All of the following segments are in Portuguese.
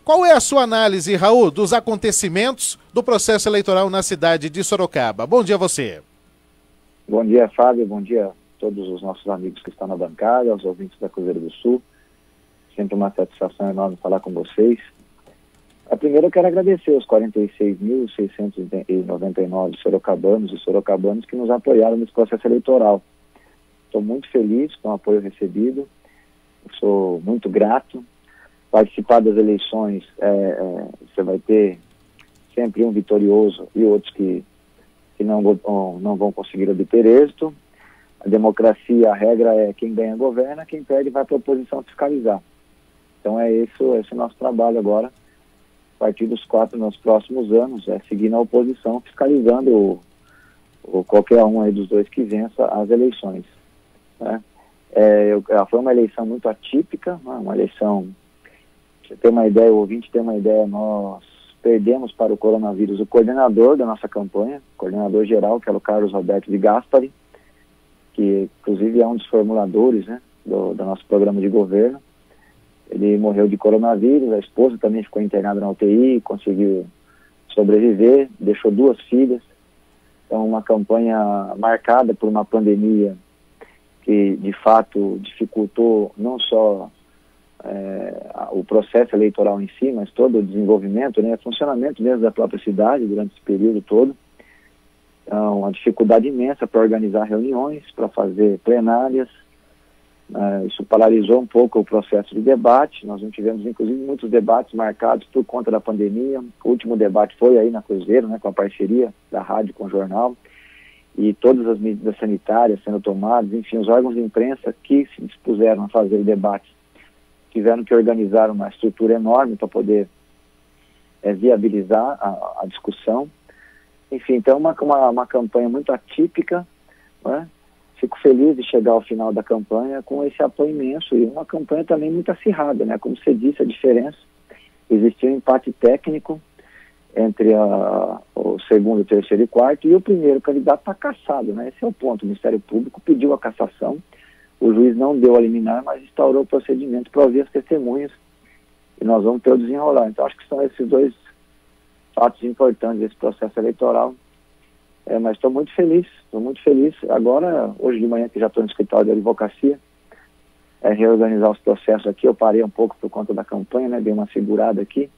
Qual é a sua análise, Raul, dos acontecimentos do processo eleitoral na cidade de Sorocaba? Bom dia a você. Bom dia, Fábio. Bom dia a todos os nossos amigos que estão na bancada, aos ouvintes da Cruzeiro do Sul. Sempre uma satisfação enorme falar com vocês. Primeiro eu quero agradecer os 46.699 sorocabanos e sorocabanas que nos apoiaram nesse processo eleitoral. Estou muito feliz com o apoio recebido, sou muito grato. Participar das eleições, você vai ter sempre um vitorioso e outros que não vão conseguir obter êxito. A democracia, a regra é quem ganha governa, quem perde vai para a oposição fiscalizar. Então esse é o nosso trabalho agora, a partir dos 4 nos próximos anos, seguir na oposição, fiscalizando qualquer um aí dos dois que vença as eleições. Né? Foi uma eleição muito atípica, uma eleição, você ter uma ideia, o ouvinte ter uma ideia, nós perdemos para o coronavírus o coordenador da nossa campanha, coordenador geral, que era o Carlos Alberto de Gaspari, que inclusive é um dos formuladores, né, do nosso programa de governo. Ele morreu de coronavírus, a esposa também ficou internada na UTI, conseguiu sobreviver, deixou 2 filhas. Então, uma campanha marcada por uma pandemia que, de fato, dificultou não só o processo eleitoral em si, mas todo o desenvolvimento, né, o funcionamento mesmo da própria cidade durante esse período todo. Então, uma dificuldade imensa para organizar reuniões, para fazer plenárias. Isso paralisou um pouco o processo de debate. Nós não tivemos, inclusive, muitos debates marcados por conta da pandemia. O último debate foi aí na Cruzeiro, né, com a parceria da rádio com o jornal, e todas as medidas sanitárias sendo tomadas. Enfim, os órgãos de imprensa que se dispuseram a fazer o debate tiveram que organizar uma estrutura enorme para poder viabilizar a discussão. Enfim, então uma campanha muito atípica, né? Fico feliz de chegar ao final da campanha com esse apoio imenso e uma campanha também muito acirrada, né? Como você disse, a diferença, existiu um empate técnico entre o segundo, terceiro e quarto, e o primeiro candidato está cassado, né? Esse é o ponto. O Ministério Público pediu a cassação, o juiz não deu a liminar, mas instaurou o procedimento para ouvir as testemunhas e nós vamos ter o desenrolar. Então acho que são esses 2 fatos importantes desse processo eleitoral. Mas estou muito feliz. Agora, hoje de manhã, que já estou no escritório de advocacia, reorganizar os processos aqui. Eu parei um pouco por conta da campanha, né? Dei uma segurada aqui.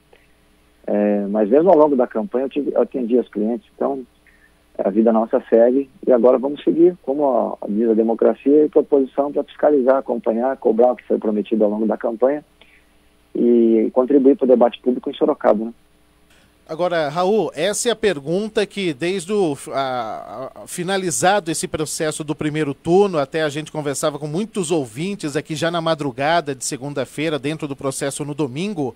Mas mesmo ao longo da campanha eu atendi os clientes. Então, a vida nossa segue e agora vamos seguir, como diz a democracia, e proposição para fiscalizar, acompanhar, cobrar o que foi prometido ao longo da campanha e contribuir para o debate público em Sorocaba, né? Agora, Raul, essa é a pergunta que desde finalizado esse processo do primeiro turno, até a gente conversava com muitos ouvintes aqui já na madrugada de segunda-feira, dentro do processo no domingo,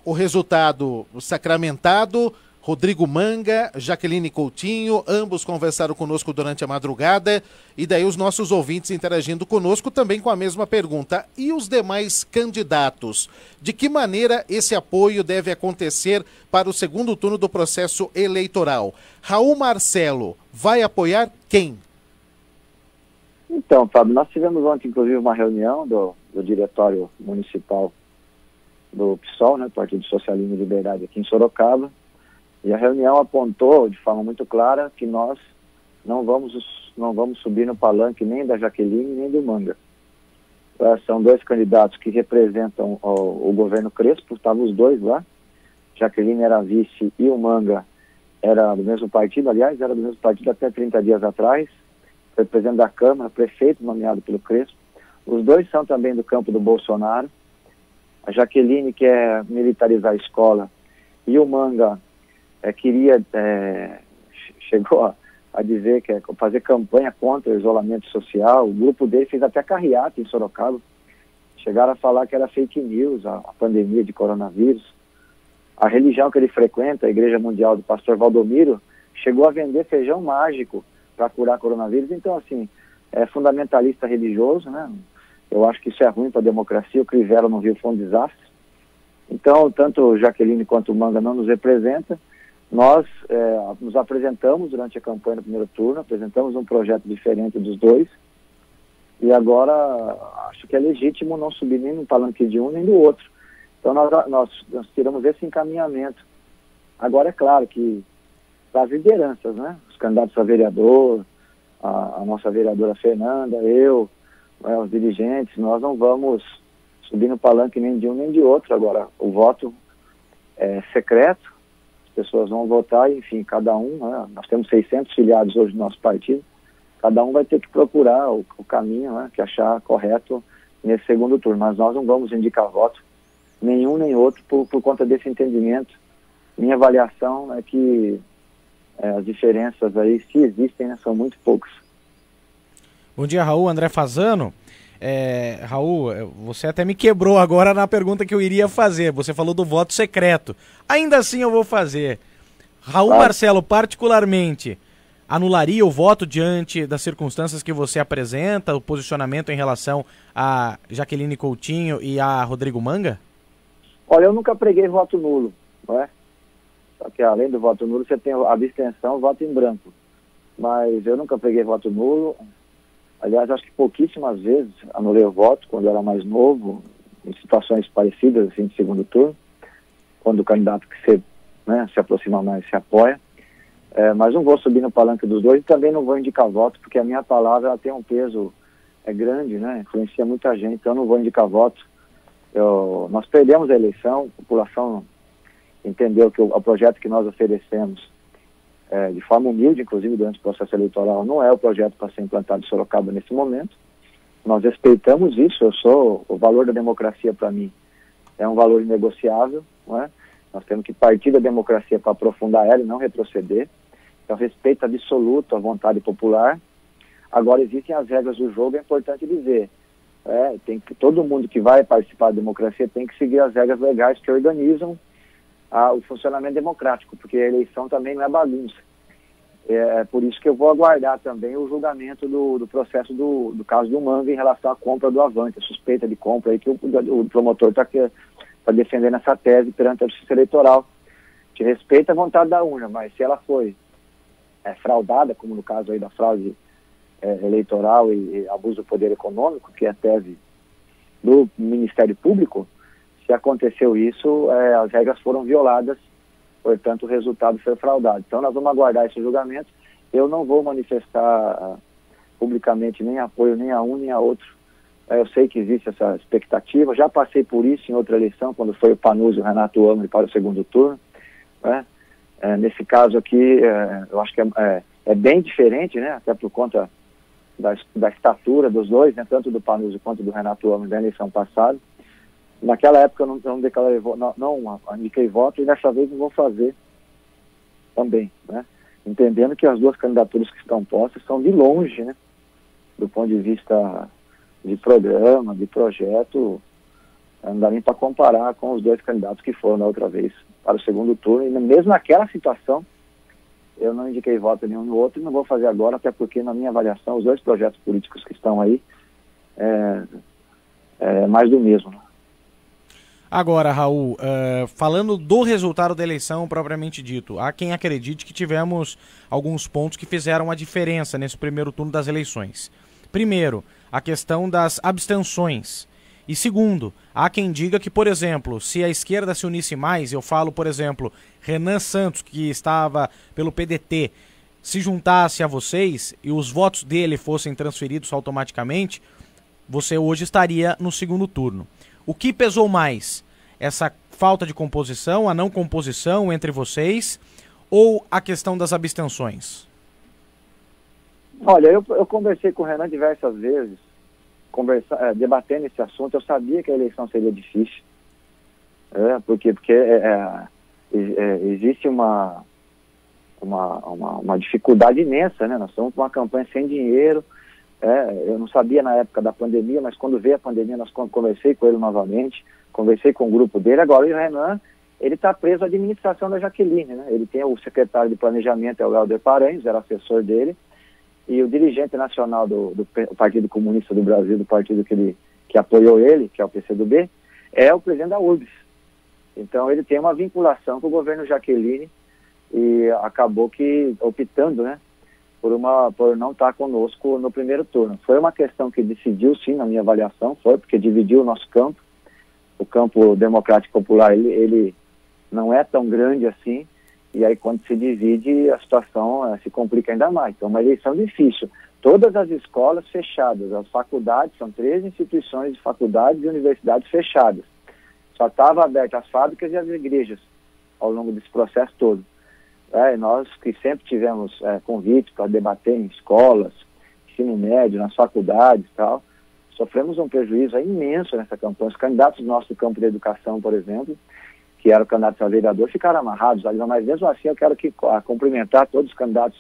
o resultado sacramentado, Rodrigo Manga, Jaqueline Coutinho, ambos conversaram conosco durante a madrugada, e daí os nossos ouvintes interagindo conosco também com a mesma pergunta. E os demais candidatos? De que maneira esse apoio deve acontecer para o segundo turno do processo eleitoral? Raul Marcelo vai apoiar quem? Então, Fábio, nós tivemos ontem, inclusive, uma reunião do Diretório Municipal do PSOL, né, Partido Socialismo e Liberdade, aqui em Sorocaba. E a reunião apontou de forma muito clara que nós não vamos subir no palanque nem da Jaqueline nem do Manga. São 2 candidatos que representam o governo Crespo, estavam os 2 lá. Jaqueline era vice e o Manga era do mesmo partido, aliás, era do mesmo partido até 30 dias atrás. Foi presidente da Câmara, prefeito nomeado pelo Crespo. Os 2 são também do campo do Bolsonaro. A Jaqueline quer militarizar a escola e o Manga chegou a dizer que fazer campanha contra o isolamento social. O grupo dele fez até carreata em Sorocaba. Chegaram a falar que era fake news, a pandemia de coronavírus. A religião que ele frequenta, a Igreja Mundial do Pastor Valdomiro, chegou a vender feijão mágico para curar coronavírus. Então, assim, é fundamentalista religioso, né? Eu acho que isso é ruim para a democracia. O Crivella no Rio foi um desastre. Então, tanto Jaqueline quanto o Manga não nos representam. Nós nos apresentamos durante a campanha do primeiro turno, apresentamos um projeto diferente dos 2, e agora acho que é legítimo não subir nem no palanque de um nem do outro. Então nós tiramos esse encaminhamento. Agora é claro que para as lideranças, né? Os candidatos a vereador, a nossa vereadora Fernanda, eu, os dirigentes, nós não vamos subir no palanque nem de um nem de outro. Agora, o voto é secreto, as pessoas vão votar, enfim, cada um, né? Nós temos 600 filiados hoje no nosso partido, cada um vai ter que procurar o caminho, né, que achar correto nesse segundo turno, mas nós não vamos indicar voto, nenhum nem outro, por conta desse entendimento. Minha avaliação é que as diferenças aí, se existem, né, são muito poucas. Bom dia, Raul. André Fazano. Raul, você até me quebrou agora na pergunta que eu iria fazer. Você falou do voto secreto. Ainda assim eu vou fazer. Raul Marcelo, particularmente, anularia o voto diante das circunstâncias que você apresenta, o posicionamento em relação a Jaqueline Coutinho e a Rodrigo Manga? Olha, eu nunca preguei voto nulo, não é? Só que além do voto nulo, você tem a abstenção, voto em branco. Mas eu nunca preguei voto nulo. Aliás, acho que pouquíssimas vezes anulei o voto, quando eu era mais novo, em situações parecidas, assim, de segundo turno, quando o candidato que se aproxima mais se apoia. Mas não vou subir no palanque dos dois e também não vou indicar voto, porque a minha palavra ela tem um peso grande, né? Influencia muita gente, então eu não vou indicar voto. Nós perdemos a eleição, a população entendeu que o projeto que nós oferecemos, de forma humilde, inclusive durante o processo eleitoral, não é o projeto para ser implantado em Sorocaba nesse momento. Nós respeitamos isso, o valor da democracia para mim é um valor inegociável, não é? Nós temos que partir da democracia para aprofundar ela e não retroceder. Então, respeito absoluto à vontade popular. Agora, existem as regras do jogo, é importante dizer. Todo mundo que vai participar da democracia tem que seguir as regras legais que organizam o funcionamento democrático, porque a eleição também não é bagunça. É por isso que eu vou aguardar também o julgamento do processo do caso do Manga em relação à compra do Avante, a suspeita de compra aí que o promotor está defendendo essa tese perante a Justiça Eleitoral, que respeita a vontade da urna, mas se ela foi fraudada, como no caso aí da fraude eleitoral e abuso do poder econômico, que é a tese do Ministério Público, se aconteceu isso, as regras foram violadas, portanto o resultado foi fraudado. Então nós vamos aguardar esse julgamento. Eu não vou manifestar publicamente nem apoio nem a um nem a outro. Eu sei que existe essa expectativa, já passei por isso em outra eleição, quando foi o Panuzzi e o Renato Amri para o segundo turno. Nesse caso aqui, eu acho que é bem diferente, né? Até por conta da estatura dos dois, né? Tanto do Panuzzi quanto do Renato Amri na eleição passada. Naquela época eu não declarei voto, não indiquei voto, e dessa vez não vou fazer também, né? Entendendo que as duas candidaturas que estão postas são de longe, né? Do ponto de vista de programa, de projeto, não dá nem para comparar com os dois candidatos que foram da outra vez para o segundo turno. E mesmo naquela situação, eu não indiquei voto nenhum no outro e não vou fazer agora, até porque, na minha avaliação, os dois projetos políticos que estão aí é mais do mesmo. Agora, Raul, falando do resultado da eleição propriamente dito, há quem acredite que tivemos alguns pontos que fizeram a diferença nesse primeiro turno das eleições. Primeiro, a questão das abstenções. E segundo, há quem diga que, por exemplo, se a esquerda se unisse mais, eu falo, por exemplo, Renan Santos, que estava pelo PDT, se juntasse a vocês e os votos dele fossem transferidos automaticamente, você hoje estaria no segundo turno. O que pesou mais? Essa falta de composição, a não composição entre vocês, ou a questão das abstenções? Olha, eu conversei com o Renan diversas vezes, debatendo esse assunto. Eu sabia que a eleição seria difícil, porque existe uma dificuldade imensa, né? Nós estamos com uma campanha sem dinheiro. Eu não sabia na época da pandemia, mas quando veio a pandemia, conversei com ele novamente, conversei com o grupo dele. Agora o Renan, ele está preso à administração da Jaqueline, né? Ele tem o secretário de planejamento, é o Helder Paranhos, era assessor dele, e o dirigente nacional do Partido Comunista do Brasil, do partido que apoiou ele, que é o PCdoB, é o presidente da URBS. Então ele tem uma vinculação com o governo Jaqueline e acabou optando, né, por não estar conosco no primeiro turno. Foi uma questão que decidiu, sim, na minha avaliação, porque dividiu o nosso campo. o campo democrático popular, ele não é tão grande assim, e aí quando se divide a situação se complica ainda mais. Então, uma eleição difícil. Todas as escolas fechadas, as faculdades, são 13 instituições de faculdades e universidades fechadas. Só estavam abertas as fábricas e as igrejas ao longo desse processo todo. Nós que sempre tivemos convite para debater em escolas, ensino médio, nas faculdades e tal, sofremos um prejuízo imenso nessa campanha. Os candidatos nossos do campo de educação, por exemplo, que eram candidatos a vereador, ficaram amarrados, mas mesmo assim eu quero cumprimentar todos os candidatos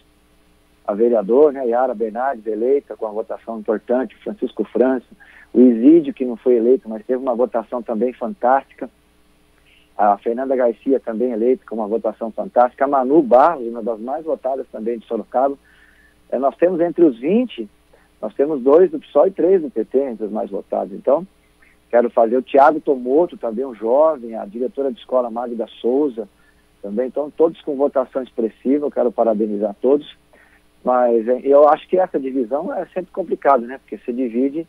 a vereador, né, Yara Bernardes, eleita com uma votação importante, Francisco França, o Isídio, que não foi eleito, mas teve uma votação também fantástica, a Fernanda Garcia, também eleita com uma votação fantástica, a Manu Barros, uma das mais votadas também de Sorocaba. Nós temos entre os 20, nós temos 2 do PSOL e 3 do PT, entre os mais votados. Então, quero fazer o Tiago Tomoto, também um jovem, a diretora de escola Magda Souza, também. Então, todos com votação expressiva, eu quero parabenizar todos. Mas eu acho que essa divisão é sempre complicada, né? Porque se divide,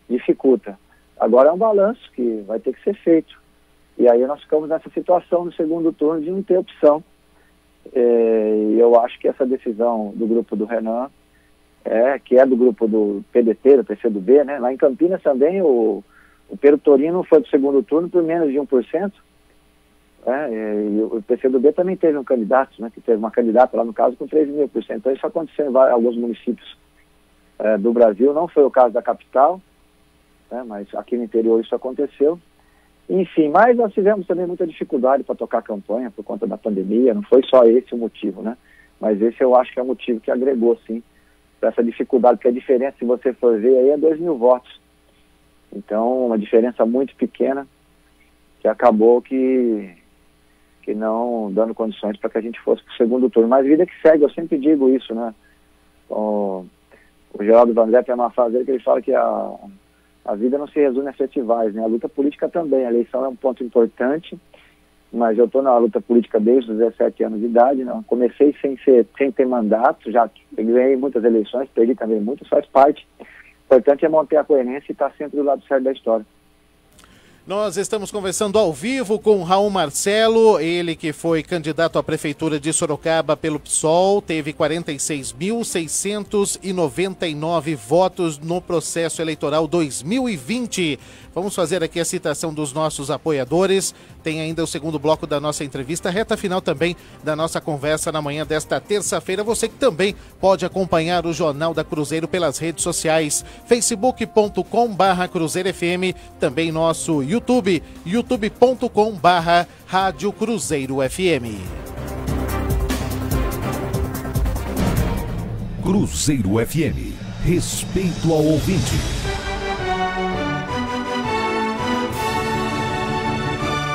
dificulta. Agora é um balanço que vai ter que ser feito. E aí nós ficamos nessa situação no segundo turno de não ter opção. E eu acho que essa decisão do grupo do Renan, que é do grupo do PDT, do PCdoB, né? Lá em Campinas também o Pedro Torino foi para o segundo turno por menos de 1%. E o PCdoB também teve um candidato, né, que teve uma candidata lá no caso com 13.000%. Então isso aconteceu em alguns municípios do Brasil, não foi o caso da capital, mas aqui no interior isso aconteceu. Enfim, mas nós tivemos também muita dificuldade para tocar a campanha por conta da pandemia, não foi só esse o motivo, né? Mas esse eu acho que é o motivo que agregou, sim, para essa dificuldade, porque a diferença, se você for ver, aí é 2.000 votos. Então, uma diferença muito pequena que acabou que não dando condições para que a gente fosse para o segundo turno. Mas vida que segue, eu sempre digo isso, né? O Geraldo Vandré tem uma frase que ele fala que a vida não se resume a festivais, né? A luta política também, a eleição é um ponto importante, mas eu estou na luta política desde os 17 anos de idade, né? Comecei sem ter mandato, já ganhei muitas eleições, perdi também muitas, faz parte. O importante é manter a coerência e estar sempre do lado certo da história. Nós estamos conversando ao vivo com Raul Marcelo, ele que foi candidato à Prefeitura de Sorocaba pelo PSOL, teve 46.699 votos no processo eleitoral 2020. Vamos fazer aqui a citação dos nossos apoiadores, tem ainda o segundo bloco da nossa entrevista, reta final também da nossa conversa na manhã desta terça-feira. Você que também pode acompanhar o Jornal da Cruzeiro pelas redes sociais, facebook.com/CruzeiroFM, também nosso YouTube, youtube.com/Rádio Cruzeiro FM. Cruzeiro FM, respeito ao ouvinte.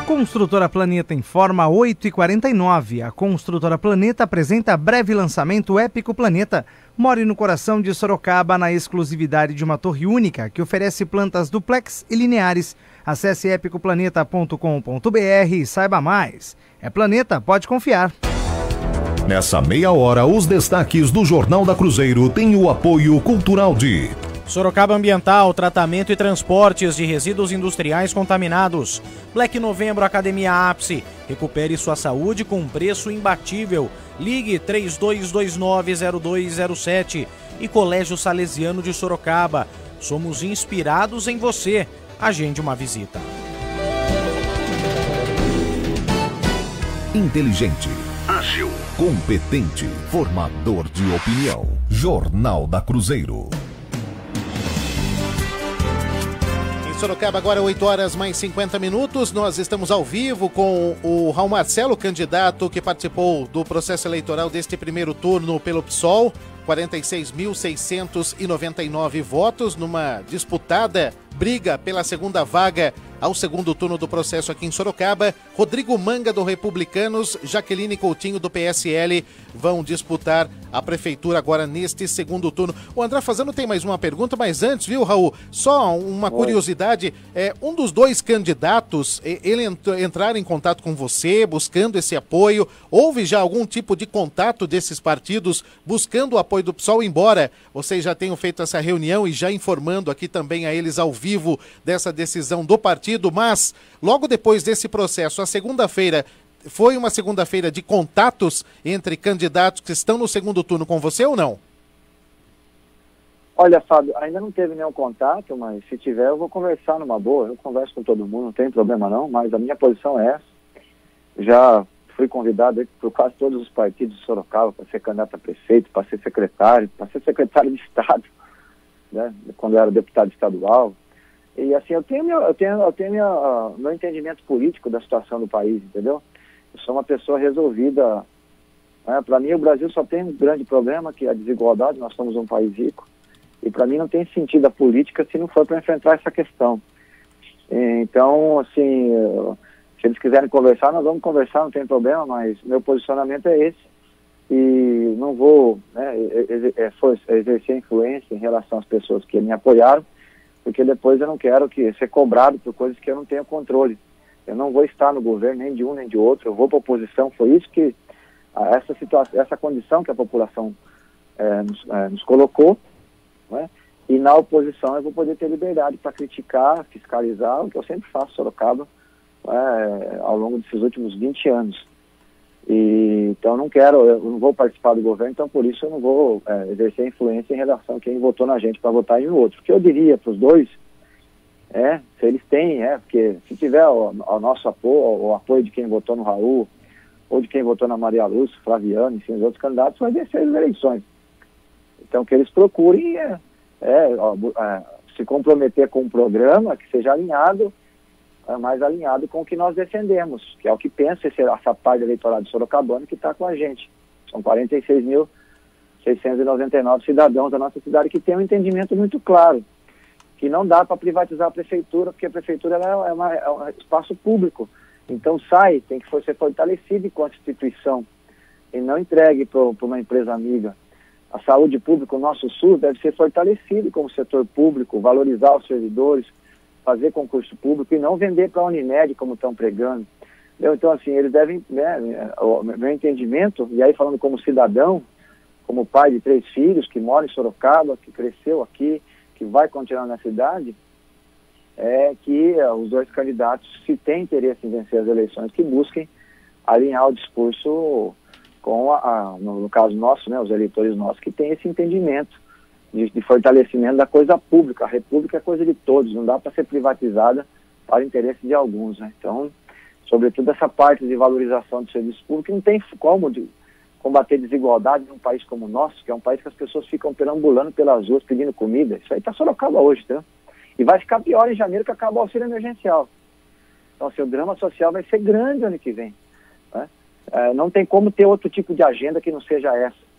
Construtora Planeta informa 8h49. A Construtora Planeta apresenta breve lançamento Épico Planeta. More no coração de Sorocaba na exclusividade de uma torre única que oferece plantas duplex e lineares. Acesse epicoplaneta.com.br e saiba mais. É Planeta, pode confiar. Nessa meia hora, os destaques do Jornal da Cruzeiro têm o apoio cultural de Sorocaba Ambiental, tratamento e transportes de resíduos industriais contaminados. Black Novembro Academia Ápice. Recupere sua saúde com um preço imbatível. Ligue 3229-0207. E Colégio Salesiano de Sorocaba. Somos inspirados em você. Agende uma visita. Inteligente, ágil, competente, formador de opinião. Jornal da Cruzeiro. Sorocaba, agora 8h mais 50. Nós estamos ao vivo com o Raul Marcelo, candidato que participou do processo eleitoral deste primeiro turno pelo PSOL. 46.699 votos numa disputada briga pela segunda vaga ao segundo turno do processo aqui em Sorocaba. Rodrigo Manga, do Republicanos, Jaqueline Coutinho, do PSL, vão disputar a prefeitura agora neste segundo turno. O André Fazano tem mais uma pergunta, mas antes, viu, Raul, só uma curiosidade, um dos dois candidatos, ele entrar em contato com você, buscando esse apoio, houve já algum tipo de contato desses partidos buscando o apoio do PSOL, embora vocês já tenham feito essa reunião e já informando aqui também a eles ao vivo dessa decisão do partido? partido, mas logo depois desse processo, a segunda-feira foi uma segunda-feira de contatos entre candidatos que estão no segundo turno com você ou não? Olha, Fábio, ainda não teve nenhum contato, mas se tiver eu vou conversar numa boa. Eu converso com todo mundo, não tem problema não, mas a minha posição é essa. Já fui convidado por quase todos os partidos de Sorocaba para ser candidato a prefeito, para ser secretário de Estado, né, quando eu era deputado estadual. E assim, eu tenho meu entendimento político da situação do país, entendeu? Eu sou uma pessoa resolvida. Né? Para mim, o Brasil só tem um grande problema, que é a desigualdade. Nós somos um país rico. E para mim não tem sentido a política se não for para enfrentar essa questão. Então, assim, se eles quiserem conversar, nós vamos conversar, não tem problema, mas meu posicionamento é esse. E não vou, né, exercer influência em relação às pessoas que me apoiaram, porque depois eu não quero ser cobrado por coisas que eu não tenho controle. Eu não vou estar no governo nem de um nem de outro, eu vou para a oposição. Foi isso que, essa condição que a população nos colocou, né? E na oposição eu vou poder ter liberdade para criticar, fiscalizar, o que eu sempre faço, Sorocaba, ao longo desses últimos 20 anos. Então eu não vou participar do governo, então por isso eu não vou exercer influência em relação a quem votou na gente para votar em outro. O que eu diria para os dois se eles têm, porque se tiver o nosso apoio, o apoio de quem votou no Raul, ou de quem votou na Maria Lúcia, Flaviano, enfim, os outros candidatos, vai vencer as eleições. Então, que eles procurem se comprometer com um programa que seja alinhado, mais alinhado com o que nós defendemos, que é o que pensa essa parte eleitoral de Sorocabana que está com a gente. São 46.699 cidadãos da nossa cidade que têm um entendimento muito claro, que não dá para privatizar a prefeitura, porque a prefeitura é um espaço público. Então tem que ser fortalecido enquanto instituição e não entregue para uma empresa amiga. A saúde pública, o nosso SUS, deve ser fortalecido como setor público, valorizar os servidores, fazer concurso público e não vender para a Unimed como estão pregando. Então, assim, eles devem, meu entendimento, e aí falando como cidadão, como pai de 3 filhos, que mora em Sorocaba, que cresceu aqui, que vai continuar na cidade, é que os dois candidatos, se têm interesse em vencer as eleições, que busquem alinhar o discurso com, no caso nosso, né, os eleitores nossos, que têm esse entendimento de fortalecimento da coisa pública. A república é coisa de todos, não dá para ser privatizada para o interesse de alguns, né? Então, sobretudo essa parte de valorização do serviço público, não tem como combater desigualdade num país como o nosso, que é um país que as pessoas ficam perambulando pelas ruas pedindo comida. Isso aí está Sorocaba hoje, tá? E vai ficar pior em janeiro, que acaba o auxílio emergencial. Então, assim, o drama social vai ser grande ano que vem, né? Não tem como ter outro tipo de agenda que não seja essa.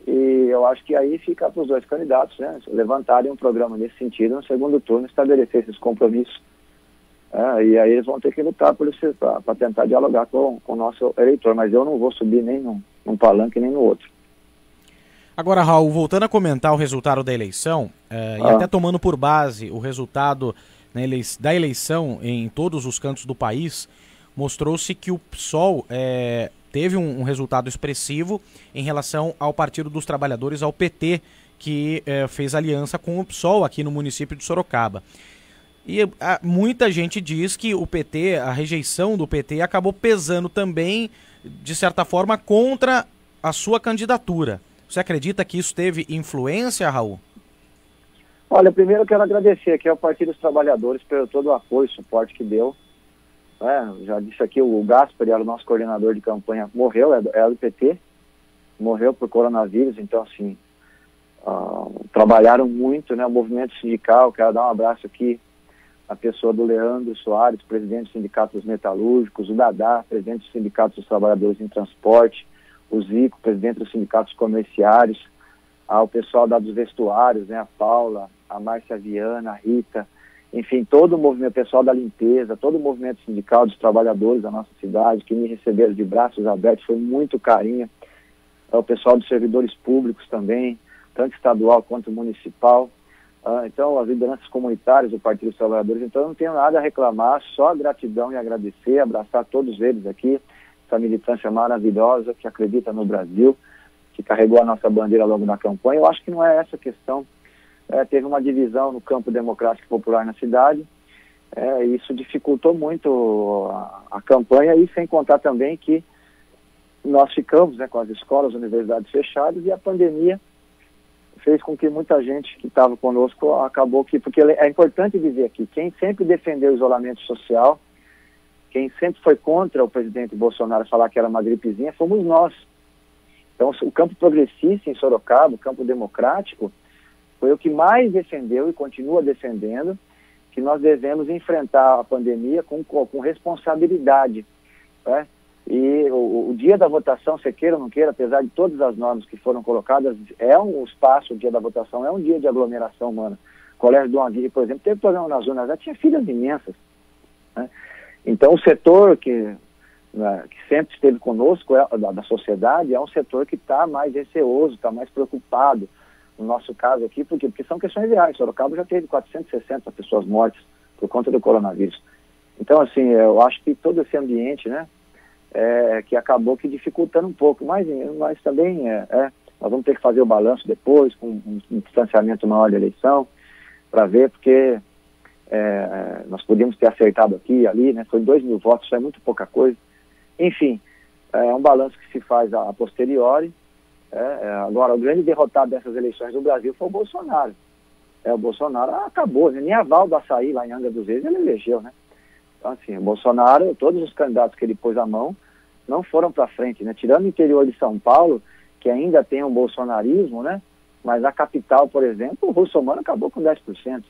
E eu acho que aí fica para os dois candidatos, né, levantarem um programa nesse sentido no segundo turno, estabelecer esses compromissos. E aí eles vão ter que lutar para tentar dialogar com o nosso eleitor. Mas eu não vou subir nem num palanque nem no outro. Agora, Raul, voltando a comentar o resultado da eleição, e até tomando por base o resultado da eleição em todos os cantos do país, mostrou-se que o PSOL teve um resultado expressivo em relação ao Partido dos Trabalhadores, ao PT, que fez aliança com o PSOL aqui no município de Sorocaba. E muita gente diz que o PT, a rejeição do PT, acabou pesando também, de certa forma, contra a sua candidatura. Você acredita que isso teve influência, Raul? Olha, primeiro eu quero agradecer aqui ao Partido dos Trabalhadores pelo todo o apoio e suporte que deu. Já disse aqui, o Gaspar, era o nosso coordenador de campanha, morreu, é do PT, morreu por coronavírus. Então, assim, trabalharam muito, né, o movimento sindical. Quero dar um abraço aqui à pessoa do Leandro Soares, presidente do Sindicato dos Metalúrgicos, o Dadá, presidente do Sindicato dos Trabalhadores em Transporte, o Zico, presidente dos Sindicatos Comerciários, ao pessoal dos vestuários, né, a Paula, a Márcia Viana, a Rita, enfim, todo o movimento, pessoal da limpeza, todo o movimento sindical dos trabalhadores da nossa cidade, que me receberam de braços abertos, foi muito carinho. O pessoal dos servidores públicos também, tanto estadual quanto municipal. Então, as lideranças comunitárias do Partido dos Trabalhadores. Então, eu não tenho nada a reclamar, só gratidão e agradecer, abraçar todos eles aqui, essa militância maravilhosa que acredita no Brasil, que carregou a nossa bandeira logo na campanha. Eu acho que não é essa a questão. Teve uma divisão no campo democrático e popular na cidade, Isso dificultou muito a campanha, e sem contar também que nós ficamos, né, com as escolas, universidades fechadas, e a pandemia fez com que muita gente que estava conosco acabou que... Porque é importante dizer aqui, quem sempre defendeu o isolamento social, quem sempre foi contra o presidente Bolsonaro falar que era uma gripezinha, fomos nós. Então, o campo progressista em Sorocaba, o campo democrático, foi o que mais defendeu e continua defendendo que nós devemos enfrentar a pandemia com responsabilidade, né? E o dia da votação, você queira ou não queira, apesar de todas as normas que foram colocadas, o espaço, o dia da votação é um dia de aglomeração humana. O Colégio Dom Aguirre, por exemplo, teve problema nas urnas, já tinha filas imensas, né? Então, o setor que sempre esteve conosco, da sociedade, é um setor que está mais receoso, está mais preocupado, no nosso caso aqui, porque são questões reais. Sorocaba já teve 460 pessoas mortas por conta do coronavírus. Então, assim, eu acho que todo esse ambiente, né, que acabou que dificultando um pouco, mas também nós vamos ter que fazer o balanço depois, com um distanciamento maior da eleição, para ver, porque nós podíamos ter acertado aqui e ali, né, foi 2.000 votos, isso é muito pouca coisa. Enfim, é um balanço que se faz a posteriori. Agora, o grande derrotado dessas eleições do Brasil foi o Bolsonaro. O Bolsonaro acabou, né? Nem aval do Açaí lá em Angra dos Reis ele elegeu, né? Então, assim, o Bolsonaro, todos os candidatos que ele pôs à mão não foram para frente, né? Tirando o interior de São Paulo, que ainda tem um bolsonarismo, né? Mas a capital, por exemplo, o Russomano acabou com 10%.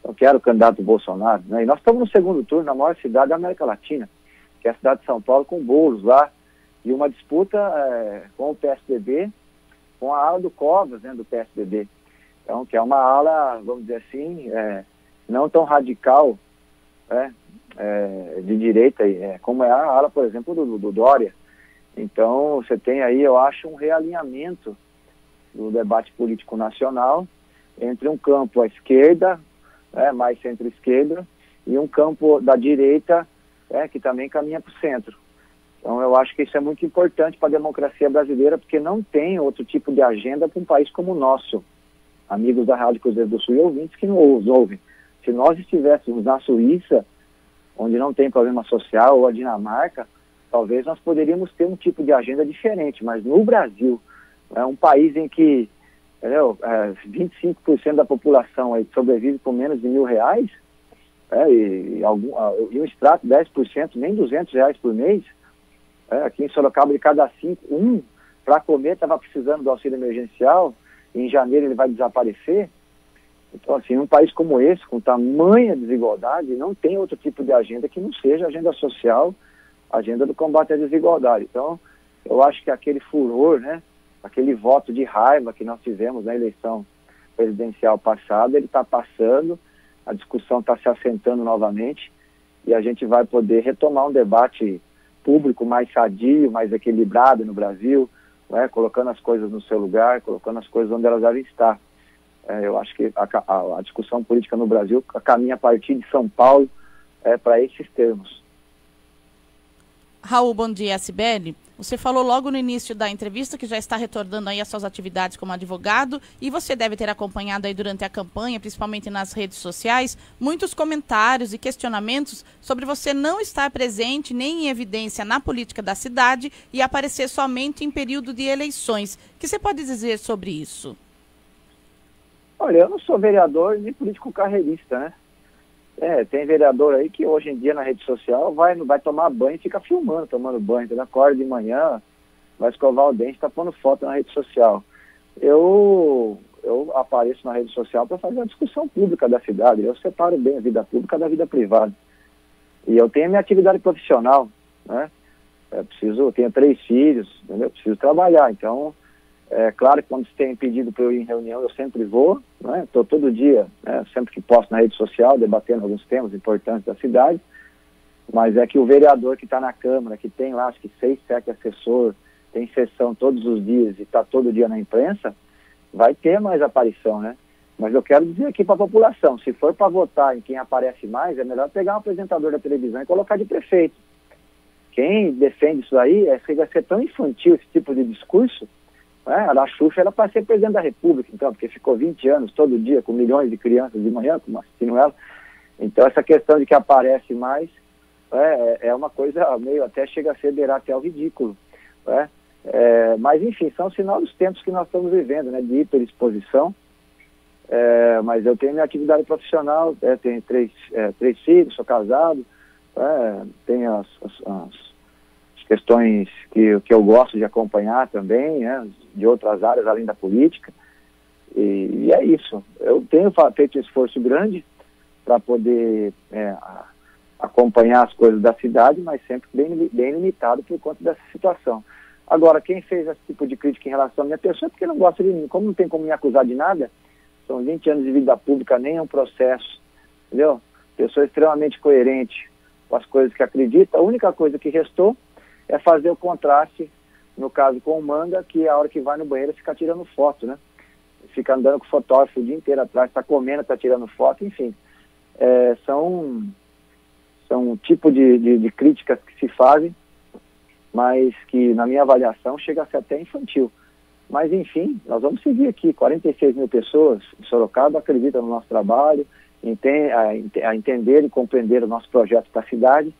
Então, que era o candidato do Bolsonaro, né? E nós estamos no segundo turno, na maior cidade da América Latina, que é a cidade de São Paulo, com Boulos lá, e uma disputa com o PSDB, com a ala do Covas, né, do PSDB. Então, que é uma ala, vamos dizer assim, não tão radical, de direita, como é a ala, por exemplo, do Dória. Então, você tem aí, eu acho, um realinhamento do debate político nacional entre um campo à esquerda, mais centro-esquerda, e um campo da direita, que também caminha para o centro. Então, eu acho que isso é muito importante para a democracia brasileira, porque não tem outro tipo de agenda para um país como o nosso. Amigos da Rádio Cruzeiro do Sul e ouvintes que nos ouvem. Se nós estivéssemos na Suíça, onde não tem problema social, ou a Dinamarca, talvez nós poderíamos ter um tipo de agenda diferente. Mas no Brasil, é um país em que 25% da população aí sobrevive com menos de R$1.000, e um extrato 10%, nem R$200 por mês. Aqui em Sorocaba, de cada 5, um para comer estava precisando do auxílio emergencial, e em janeiro ele vai desaparecer. Então, assim, um país como esse, com tamanha desigualdade, não tem outro tipo de agenda que não seja agenda social, agenda do combate à desigualdade. Então, eu acho que aquele furor, né, aquele voto de raiva que nós tivemos na eleição presidencial passada, ele está passando, a discussão está se assentando novamente, e a gente vai poder retomar um debate público mais sadio, mais equilibrado no Brasil, colocando as coisas no seu lugar, colocando as coisas onde elas devem estar. Eu acho que a discussão política no Brasil caminha a partir de São Paulo para esses termos. Raul, bom dia, Cibele. Você falou logo no início da entrevista que já está retornando aí às suas atividades como advogado, e você deve ter acompanhado aí durante a campanha, principalmente nas redes sociais, muitos comentários e questionamentos sobre você não estar presente nem em evidência na política da cidade e aparecer somente em período de eleições. O que você pode dizer sobre isso? Olha, eu não sou vereador nem político carreirista, né? Tem vereador aí que hoje em dia na rede social vai tomar banho e fica filmando, tomando banho. Então, acorda de manhã, vai escovar o dente, está pondo foto na rede social. Eu apareço na rede social para fazer uma discussão pública da cidade. Eu separo bem a vida pública da vida privada. E eu tenho a minha atividade profissional, né? Eu tenho 3 filhos, entendeu? Eu preciso trabalhar. Então, claro que quando você tem pedido para eu ir em reunião, eu sempre vou, né? Estou todo dia, sempre que posso, na rede social, debatendo alguns temas importantes da cidade, mas é que o vereador que está na Câmara, que tem lá, acho que 6, 7 assessores, tem sessão todos os dias e está todo dia na imprensa, vai ter mais aparição, né? Mas eu quero dizer aqui para a população, se for para votar em quem aparece mais, é melhor pegar um apresentador da televisão e colocar de prefeito. Quem defende isso aí, chega a ser tão infantil esse tipo de discurso. A Xuxa era para ser presidente da República, então, porque ficou 20 anos todo dia com milhões de crianças de manhã, como assistindo ela. Então essa questão de que aparece mais é uma coisa meio, até chega a ser beirar até o ridículo, né? Mas enfim, são sinal dos tempos que nós estamos vivendo, né, de hiperexposição. Mas eu tenho minha atividade profissional, tenho três filhos, sou casado, tenho as questões que eu gosto de acompanhar também, né, de outras áreas além da política, e é isso. Eu tenho feito um esforço grande para poder acompanhar as coisas da cidade, mas sempre bem limitado por conta dessa situação. Agora, quem fez esse tipo de crítica em relação à minha pessoa é porque não gosta de mim. Como não tem como me acusar de nada, são 20 anos de vida pública, nem é um processo, entendeu? Pessoa extremamente coerente com as coisas que acredita. A única coisa que restou é fazer o contraste, no caso com o Manga, que a hora que vai no banheiro fica tirando foto, né? Fica andando com o fotógrafo o dia inteiro atrás, está comendo, está tirando foto, enfim. São um tipo de críticas que se fazem, mas que, na minha avaliação, chega a ser até infantil. Mas, enfim, nós vamos seguir aqui. 46 mil pessoas em Sorocaba acreditam no nosso trabalho, a entender e compreender o nosso projeto para a cidade,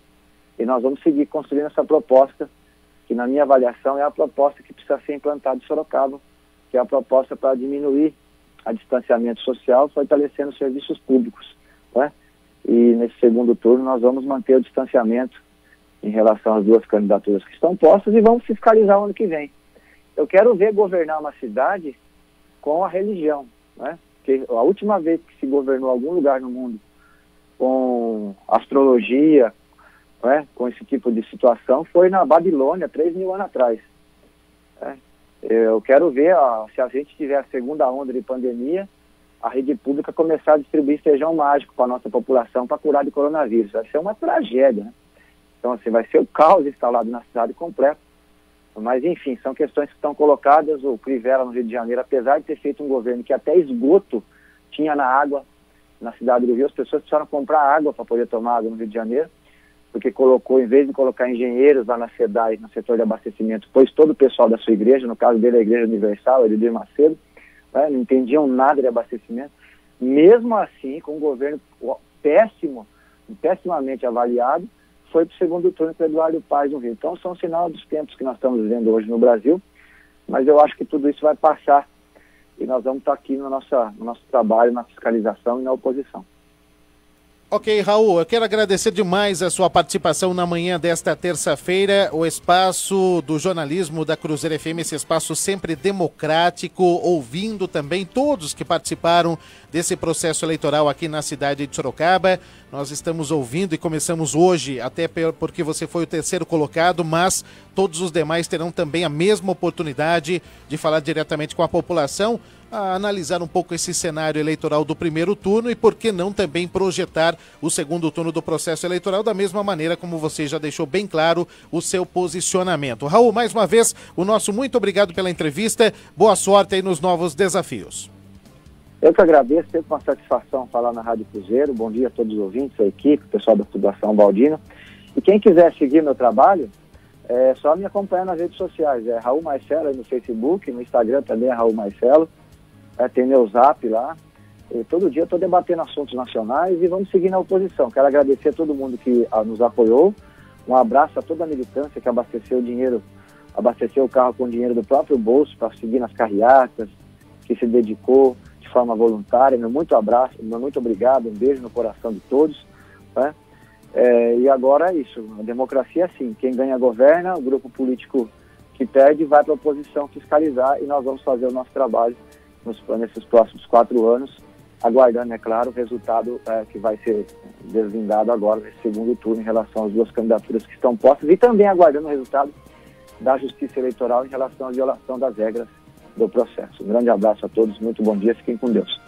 e nós vamos seguir construindo essa proposta, que, na minha avaliação, é a proposta que precisa ser implantada em Sorocaba, que é a proposta para diminuir o distanciamento social, fortalecendo os serviços públicos, né? E nesse segundo turno nós vamos manter o distanciamento em relação às duas candidaturas que estão postas e vamos fiscalizar o ano que vem. Eu quero ver governar uma cidade com a religião, né? Porque a última vez que se governou algum lugar no mundo com astrologia, né, com esse tipo de situação, foi na Babilônia, 3.000 anos atrás. Eu quero ver, se a gente tiver a segunda onda de pandemia, a rede pública começar a distribuir feijão mágico para a nossa população para curar de coronavírus. Vai ser uma tragédia, né? Então, assim, vai ser o caos instalado na cidade completa. Mas, enfim, são questões que estão colocadas. O Crivella, no Rio de Janeiro, apesar de ter feito um governo que até esgoto tinha na água, na cidade do Rio, as pessoas precisaram comprar água para poder tomar água no Rio de Janeiro, porque colocou, em vez de colocar engenheiros lá na SEDAI, no setor de abastecimento, pôs todo o pessoal da sua igreja, no caso dele a Igreja Universal, Edir Macedo, não entendiam nada de abastecimento. Mesmo assim, com um governo pessimamente avaliado, foi para o segundo turno com o Eduardo Paes no Rio. Então, são sinal dos tempos que nós estamos vivendo hoje no Brasil, mas eu acho que tudo isso vai passar e nós vamos estar aqui no nosso trabalho, na fiscalização e na oposição. Ok, Raul, eu quero agradecer demais a sua participação na manhã desta terça-feira. O espaço do jornalismo da Cruzeiro FM, esse espaço sempre democrático, ouvindo também todos que participaram desse processo eleitoral aqui na cidade de Sorocaba. Nós estamos ouvindo e começamos hoje, até porque você foi o terceiro colocado, mas todos os demais terão também a mesma oportunidade de falar diretamente com a população, a analisar um pouco esse cenário eleitoral do primeiro turno e, por que não, também projetar o segundo turno do processo eleitoral da mesma maneira como você já deixou bem claro o seu posicionamento. Raul, mais uma vez, o nosso muito obrigado pela entrevista. Boa sorte aí nos novos desafios. Eu que agradeço, sempre uma satisfação falar na Rádio Cruzeiro. Bom dia a todos os ouvintes, a equipe, o pessoal da Fundação Baldino. E quem quiser seguir meu trabalho, é só me acompanhar nas redes sociais. É Raul Marcelo aí no Facebook, no Instagram também é Raul Marcelo. Tem meu zap lá. E todo dia eu estou debatendo assuntos nacionais e vamos seguir na oposição. Quero agradecer a todo mundo que nos apoiou. Um abraço a toda a militância que abasteceu o carro com dinheiro do próprio bolso para seguir nas carreatas, que se dedicou de forma voluntária. Meu muito abraço, meu muito obrigado, um beijo no coração de todos, né? E agora é isso, a democracia é assim, quem ganha governa, o grupo político que perde vai para a oposição fiscalizar e nós vamos fazer o nosso trabalho nesses próximos 4 anos, aguardando, é claro, o resultado que vai ser desvendado agora nesse segundo turno em relação às duas candidaturas que estão postas e também aguardando o resultado da Justiça Eleitoral em relação à violação das regras do processo. Um grande abraço a todos, muito bom dia, fiquem com Deus.